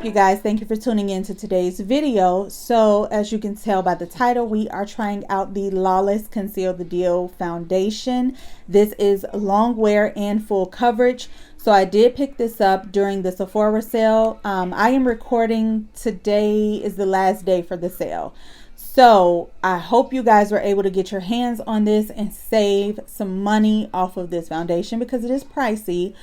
you guys? Thank you for tuning in to today's video. So as you can tell by the title, we are trying out the Lawless Conceal the Deal foundation. This is long wear and full coverage. So I did pick this up during the Sephora sale. I am recording, today is the last day for the sale. So I hope you guys were able to get your hands on this and save some money off of this foundation because it is pricey.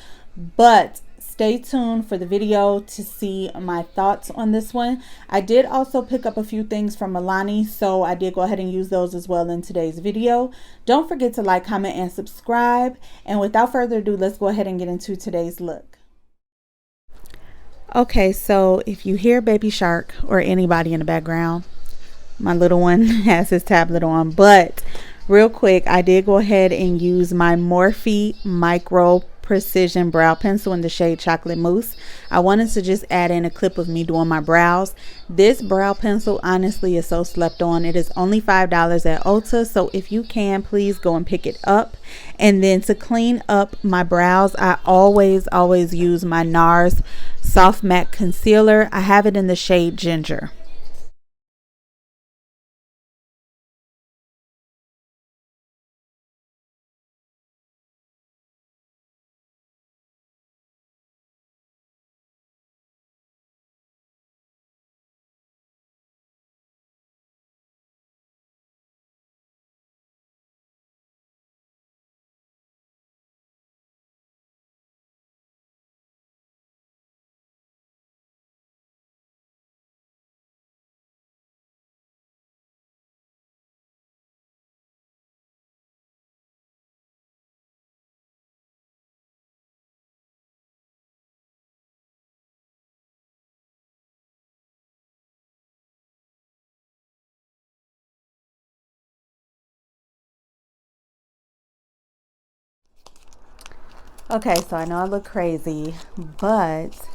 But stay tuned for the video to see my thoughts on this one. I did also pick up a few things from Milani, so I did go ahead and use those as well in today's video. Don't forget to like, comment, and subscribe. And without further ado, let's go ahead and get into today's look. Okay, so if you hear Baby Shark or anybody in the background, my little one has his tablet on. But real quick, I did go ahead and use my Morphe Micro Precision Brow Pencil in the shade Chocolate Mousse. I wanted to just add in a clip of me doing my brows. This brow pencil honestly is so slept on. It is only $5 at Ulta, so if you can, please go and pick it up. And then to clean up my brows, I always use my Nars Soft Matte Concealer. I have it in the shade Ginger. Okay, so I know I look crazy, but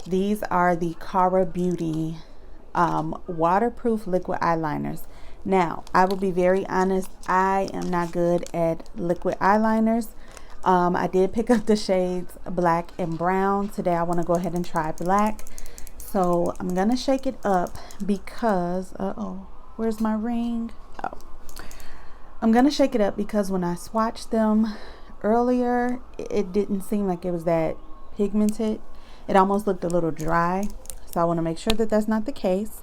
these are the Cara Beauty waterproof liquid eyeliners. Now, I will be very honest, I am not good at liquid eyeliners. I did pick up the shades black and brown. Today I want to go ahead and try black. So I'm going to shake it up because, where's my ring? Oh, I'm going to shake it up because when I swatched them earlier, it didn't seem like it was that pigmented. It almost looked a little dry, so I want to make sure that that's not the case.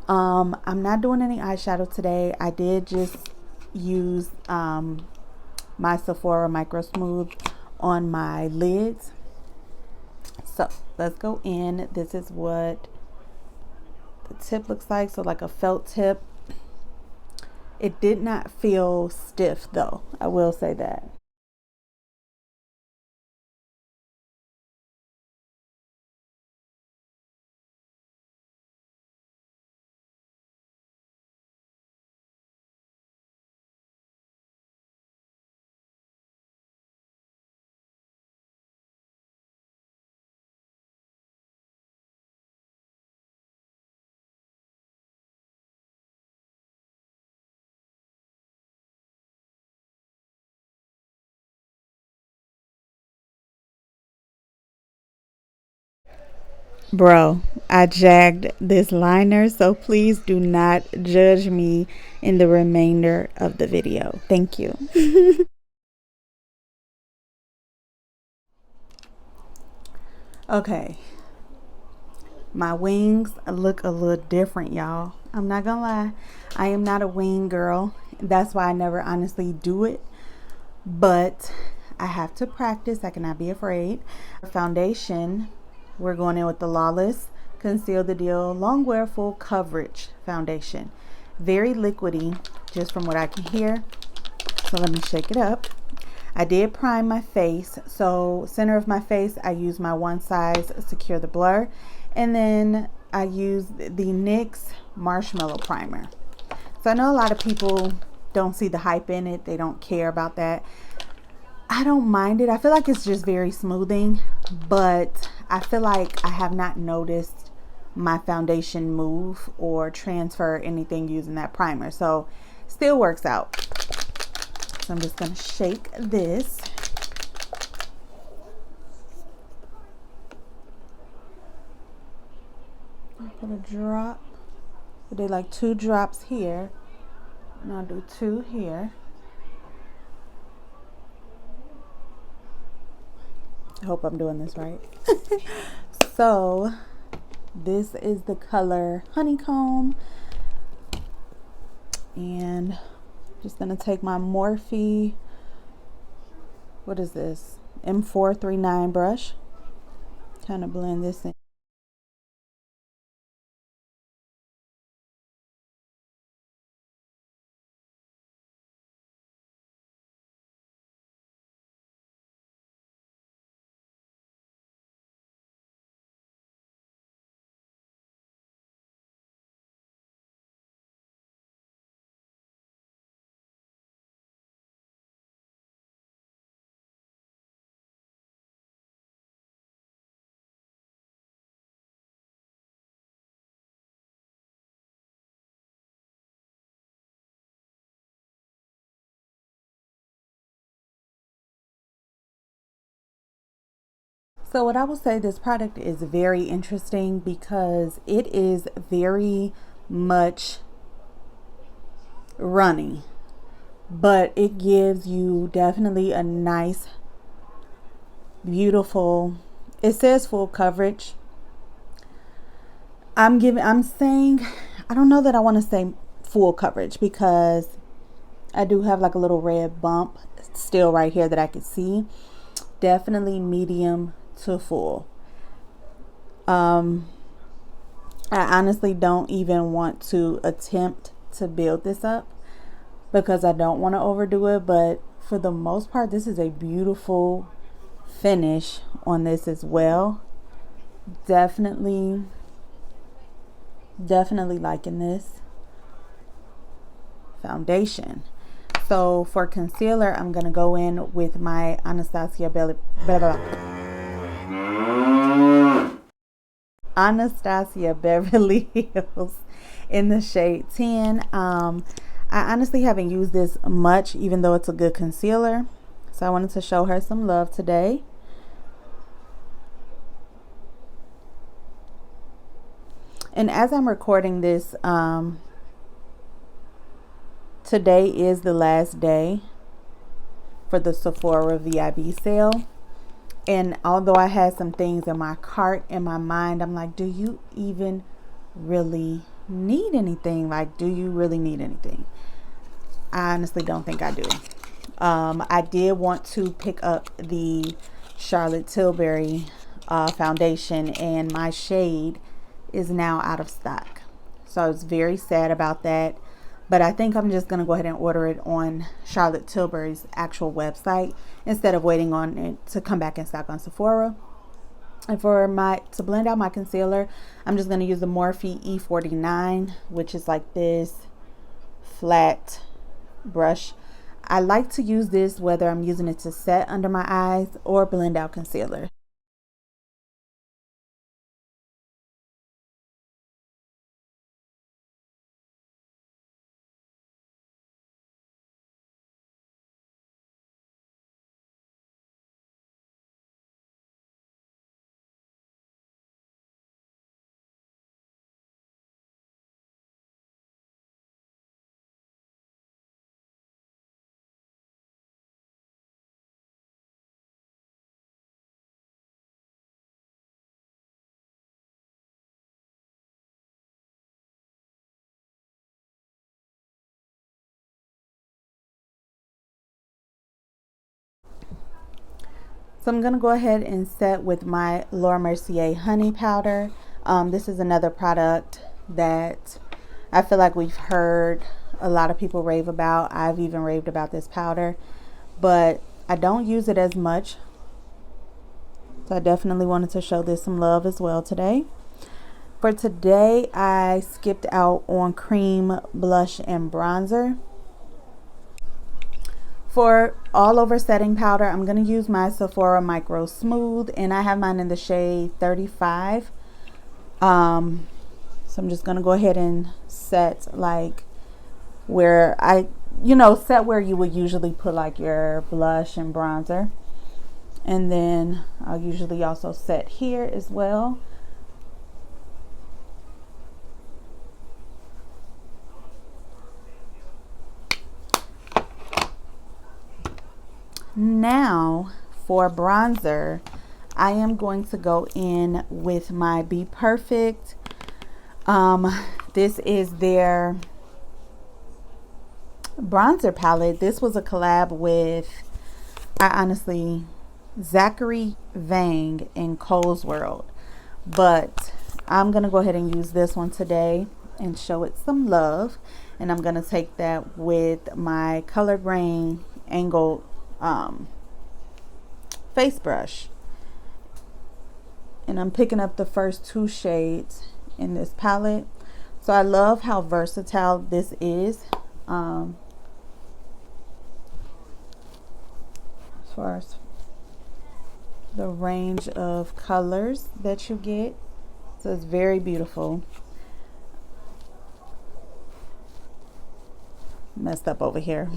I'm not doing any eyeshadow today. I did just use my Sephora Micro Smooth on my lids. So let's go in. This is what the tip looks like, so like a felt tip. It did not feel stiff though, I will say that. Bro, I jagged this liner, so please do not judge me in the remainder of the video. Thank you. Okay, my wings look a little different, y'all. I'm not gonna lie, I am not a wing girl. That's why I never honestly do it, but I have to practice. I cannot be afraid. Foundation, we're going in with the Lawless Conceal the Deal Long Wear Full Coverage Foundation. Very liquidy, just from what I can hear. So let me shake it up. I did prime my face. So center of my face, I use my One Size Secure the Blur. And then I use the NYX Marshmallow Primer. So I know a lot of people don't see the hype in it. They don't care about that. I don't mind it. I feel like it's just very smoothing, but I feel like I have not noticed my foundation move or transfer anything using that primer. So still works out. So I'm just going to shake this. Put a drop. I did like 2 drops here, and I'll do 2 here. I hope I'm doing this right. So this is the color Honeycomb, and just gonna take my Morphe, what is this, M439 brush, kind of blend this in. So what I will say, this product is very interesting because it is very much runny, but it gives you definitely a nice, beautiful, it says full coverage. I'm saying, I don't know that I want to say full coverage because I do have like a little red bump still right here that I can see. Definitely medium to full. I honestly don't even want to attempt to build this up because I don't want to overdo it, but for the most part this is a beautiful finish on this as well. Definitely liking this foundation. So for concealer, I'm gonna go in with my Anastasia Beverly Hills in the shade 10. I honestly haven't used this much, even though it's a good concealer. So I wanted to show her some love today. And as I'm recording this, today is the last day for the Sephora VIB sale. And although I had some things in my cart, in my mind, I'm like, do you even really need anything? Like, do you really need anything? I honestly don't think I do. I did want to pick up the Charlotte Tilbury foundation, and my shade is now out of stock. So I was very sad about that. But I think I'm just going to go ahead and order it on Charlotte Tilbury's actual website instead of waiting on it to come back in stock on Sephora. And to blend out my concealer, I'm just going to use the Morphe E49, which is like this flat brush. I like to use this whether I'm using it to set under my eyes or blend out concealer. So I'm going to go ahead and set with my Laura Mercier honey powder. This is another product that I feel like we've heard a lot of people rave about. I've even raved about this powder, but I don't use it as much. So I definitely wanted to show this some love as well today. For today, I skipped out on cream, blush, and bronzer. For all over setting powder, I'm going to use my Sephora Micro Smooth, and I have mine in the shade 35. So I'm just going to go ahead and set like where set where you would usually put like your blush and bronzer. And then I'll usually also set here as well. Now for bronzer, I am going to go in with my Be Perfect. This is their bronzer palette. This was a collab with, Zachary Vang in Cole's World. But I'm going to go ahead and use this one today and show it some love. And I'm going to take that with my Color Grain angled face brush. And I'm picking up the first 2 shades in this palette. So I love how versatile this is. As far as the range of colors that you get. So it's very beautiful. Messed up over here.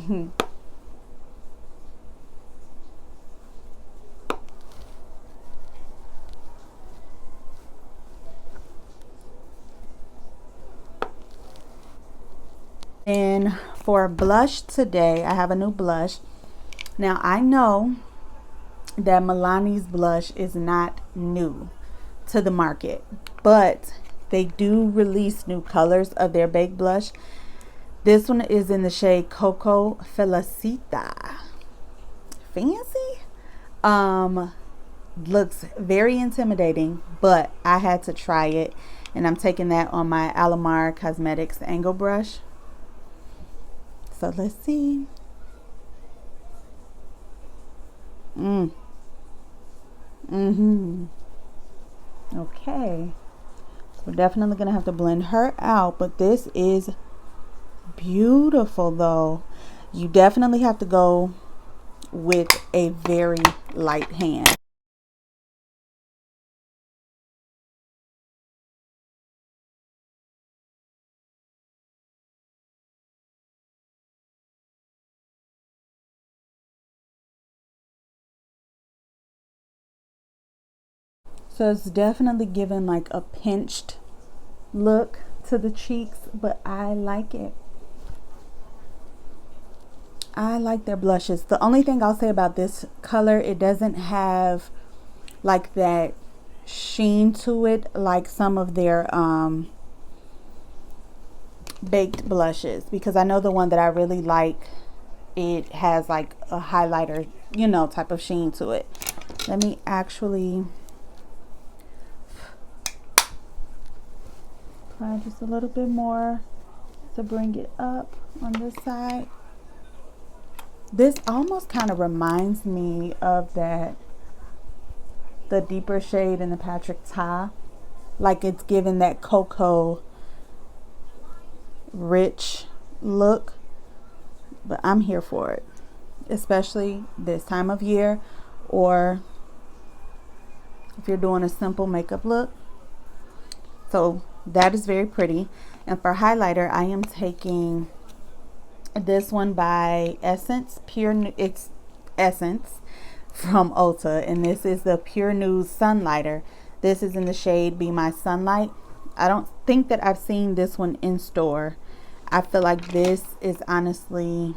And for blush today, I have a new blush. Now I know that Milani's blush is not new to the market, but they do release new colors of their baked blush. This one is in the shade Coco Felicita. Fancy. Looks very intimidating, but I had to try it, and I'm taking that on my Alamar Cosmetics angle brush. So let's see. Okay. We're definitely gonna have to blend her out, but this is beautiful though. You definitely have to go with a very light hand. So it's definitely giving like a pinched look to the cheeks, but I like it. I like their blushes. The only thing I'll say about this color, it doesn't have like that sheen to it like some of their baked blushes, because I know the one that I really like, it has like a highlighter, you know, type of sheen to it. Let me actually apply just a little bit more to bring it up on this side. This almost kind of reminds me of the deeper shade in the Patrick Ta. Like it's giving that cocoa rich look, but I'm here for it, especially this time of year, or if you're doing a simple makeup look. So that is very pretty. And for highlighter, I am taking this one by Essence, it's Essence from Ulta, and this is the Pure Nude Sunlighter. This is in the shade Be My Sunlight. I don't think that I've seen this one in store. I feel like this is honestly,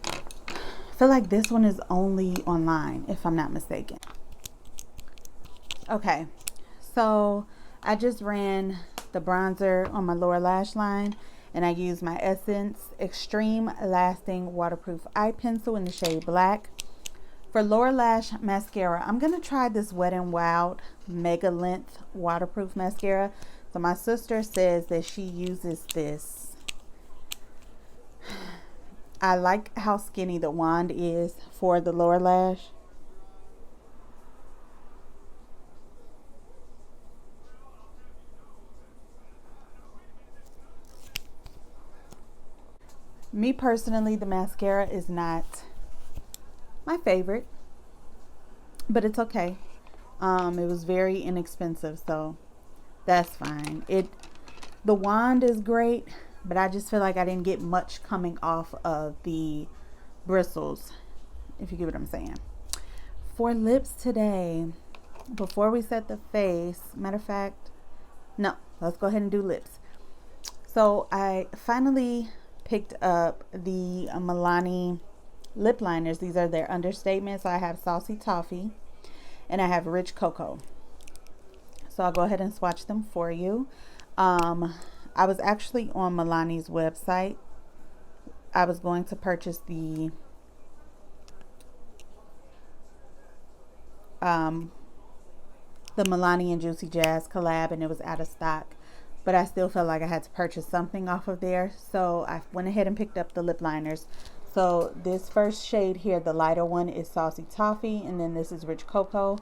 I feel like this one is only online, if I'm not mistaken. Okay, so I just ran the bronzer on my lower lash line, and I used my Essence Extreme Lasting Waterproof Eye Pencil in the shade Black. For lower lash mascara, I'm going to try this Wet n Wild Mega Length Waterproof Mascara. So my sister says that she uses this. I like how skinny the wand is for the lower lash. Me personally, the mascara is not my favorite, but it's okay. It was very inexpensive, so that's fine. The wand is great, but I just feel like I didn't get much coming off of the bristles, if you get what I'm saying. For lips today, before we set the face, matter of fact, no, let's go ahead and do lips. So I finally picked up the Milani lip liners. These are their understatements. I have Saucy Toffee and I have Rich Cocoa. So I'll go ahead and swatch them for you. I was actually on Milani's website. I was going to purchase the Milani and Juicy Jazz collab, and it was out of stock, but I still felt like I had to purchase something off of there, so I went ahead and picked up the lip liners. So this first shade here, the lighter one, is Saucy Toffee, and then this is Rich Cocoa.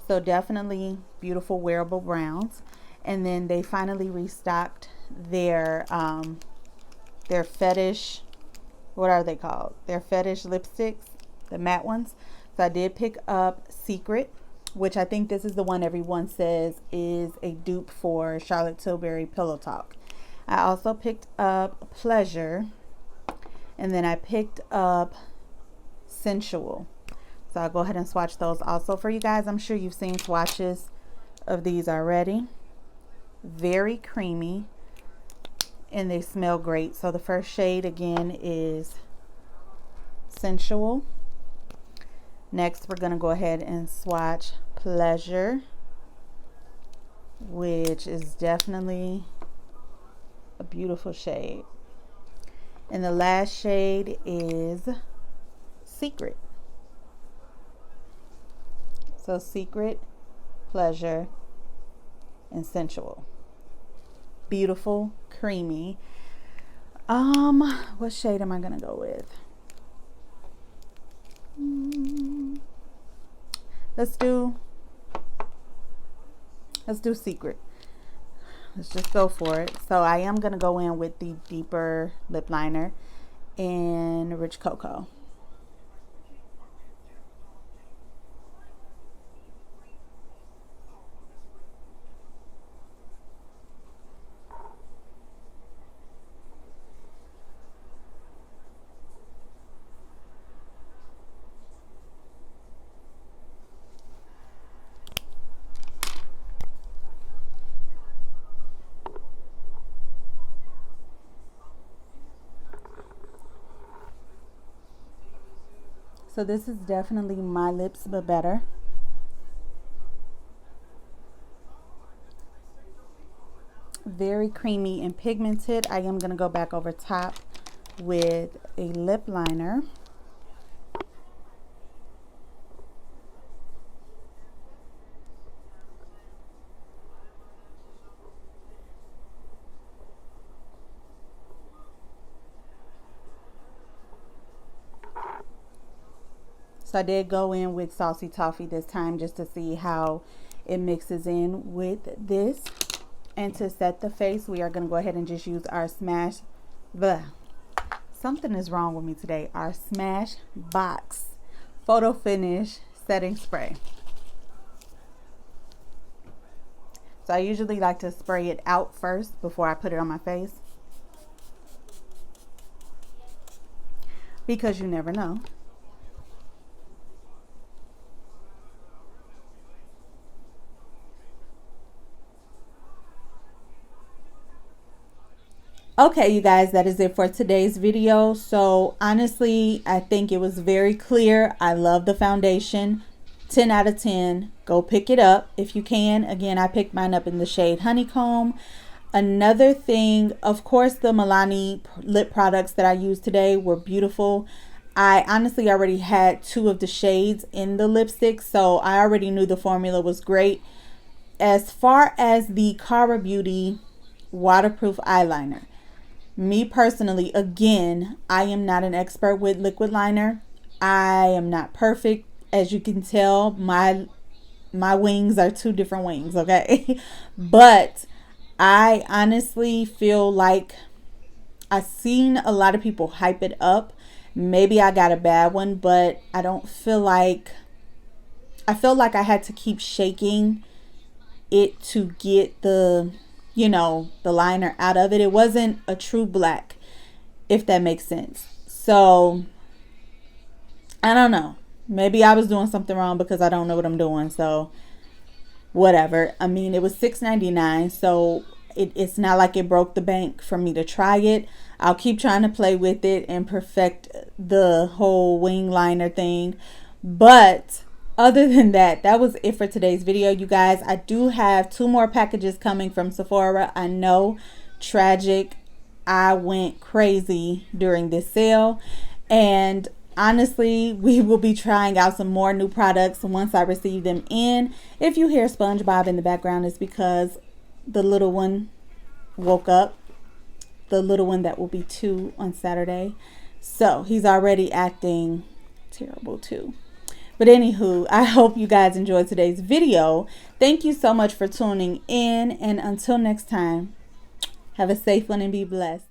So definitely beautiful wearable browns. And then they finally restocked their fetish, what are they called? Their fetish lipsticks, the matte ones. So I did pick up Secret, which I think this is the one everyone says is a dupe for Charlotte Tilbury Pillow Talk. I also picked up Pleasure, and then I picked up Sensual. So I'll go ahead and swatch those also for you guys. I'm sure you've seen swatches of these already. Very creamy, and they smell great. So the first shade again is Sensual. Next, we're going to go ahead and swatch Pleasure, which is definitely a beautiful shade. And the last shade is Secret. So Secret, Pleasure, and Sensual. Beautiful, creamy. What shade am I going to go with? Let's do Secret. Let's just go for it. So I am going to go in with the deeper lip liner in Rich Cocoa. So this is definitely My Lips But Better. Very creamy and pigmented. I am going to go back over top with a lip liner. So I did go in with Saucy Toffee this time just to see how it mixes in with this. And to set the face, we are going to go ahead and just use our something is wrong with me today. Our Smashbox Photo Finish Setting Spray. So I usually like to spray it out first before I put it on my face, because you never know. Okay, you guys, that is it for today's video. So honestly, I think it was very clear. I love the foundation. 10 out of 10. Go pick it up if you can. Again, I picked mine up in the shade Honeycomb. Another thing, of course, the Milani lip products that I used today were beautiful. I honestly already had 2 of the shades in the lipstick, so I already knew the formula was great. As far as the Cara Beauty waterproof eyeliner, me personally, again, I am not an expert with liquid liner. I am not perfect. As you can tell, my wings are 2 different wings, okay? But I honestly feel like I've seen a lot of people hype it up. Maybe I got a bad one, but I don't feel like, I feel like I had to keep shaking it to get the, you know, the liner out of it. It wasn't a true black, if that makes sense. So I don't know, maybe I was doing something wrong because I don't know what I'm doing. So whatever. I mean, it was $6.99, so it's not like it broke the bank for me to try it. I'll keep trying to play with it and perfect the whole wing liner thing. But other than that, that was it for today's video, you guys. I do have 2 more packages coming from Sephora. I know, tragic. I went crazy during this sale, and honestly, we will be trying out some more new products once I receive them in. If you hear SpongeBob in the background, it's because the little one woke up. The little one that will be 2 on Saturday. So he's already acting terrible too. But anywho, I hope you guys enjoyed today's video. Thank you so much for tuning in. And until next time, have a safe one and be blessed.